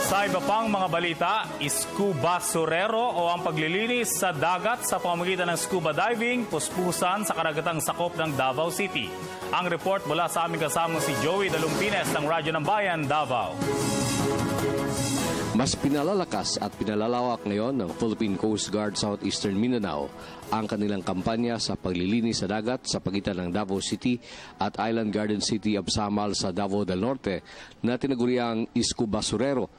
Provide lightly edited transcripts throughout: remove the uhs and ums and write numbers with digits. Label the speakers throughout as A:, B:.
A: Sa iba pang mga balita, scuba surero o ang paglilinis sa dagat sa pamamagitan ng scuba diving, puspusan sa karagatang sakop ng Davao City. Ang report mula sa aming kasama si Joey Dalumpines ng Radyo ng Bayan, Davao.
B: Mas pinalalakas at pinalalawak ngayon ng Philippine Coast Guard Southeastern Mindanao ang kanilang kampanya sa paglilinis sa dagat sa pagitan ng Davao City at Island Garden City of Samal sa Davao del Norte na tinaguriang scuba surero.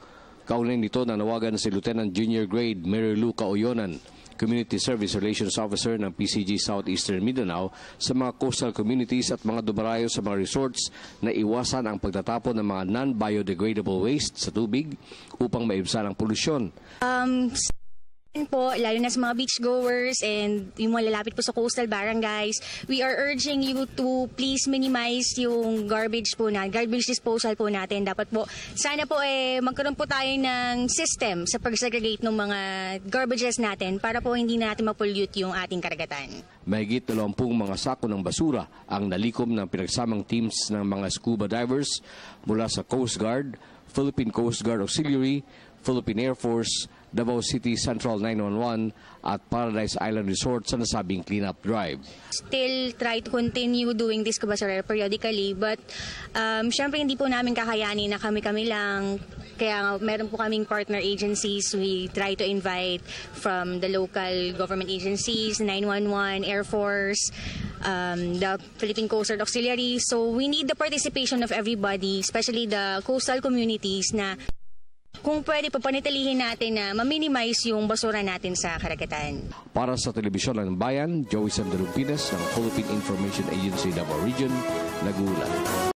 B: Kaugnay nito nanawagan si Lieutenant Junior Grade Mary Lou Caoyonan, Community Service Relations Officer ng PCG Southeastern Mindanao, sa mga coastal communities at mga dumarayo sa mga resorts na iwasan ang pagtatapon ng mga non-biodegradable waste sa tubig upang maibsan ang polusyon.
C: Po, lalo na sa mga beachgoers and yung mga lalapit po sa coastal barangays, we are urging you to please minimize yung garbage disposal po natin. Dapat po, sana po magkaroon po tayo ng system sa pag-segregate ng mga garbages natin para po hindi na natin ma-pollute yung ating karagatan.
B: Mahigit 20 mga sako ng basura ang nalikom ng pinagsamang teams ng mga scuba divers mula sa Coast Guard, Philippine Coast Guard Auxiliary, Philippine Air Force, Davao City Central 911 at Paradise Island Resort sa nasabing cleanup drive.
C: Still try to continue doing this scuba surero periodically, but syempre hindi po namin kakayanin na kami-kami lang. Kaya meron po kaming partner agencies. We try to invite from the local government agencies, 911, Air Force, the Philippine Coast Guard Auxiliary. So we need the participation of everybody, especially the coastal communities, na kung pwede pa panitilihin natin na ma-minimize yung basura natin sa karagatan.
B: Para sa Telebisyon ng Bayan, Joey Dalumpines ng Philippine Information Agency Davao Region, nagulat.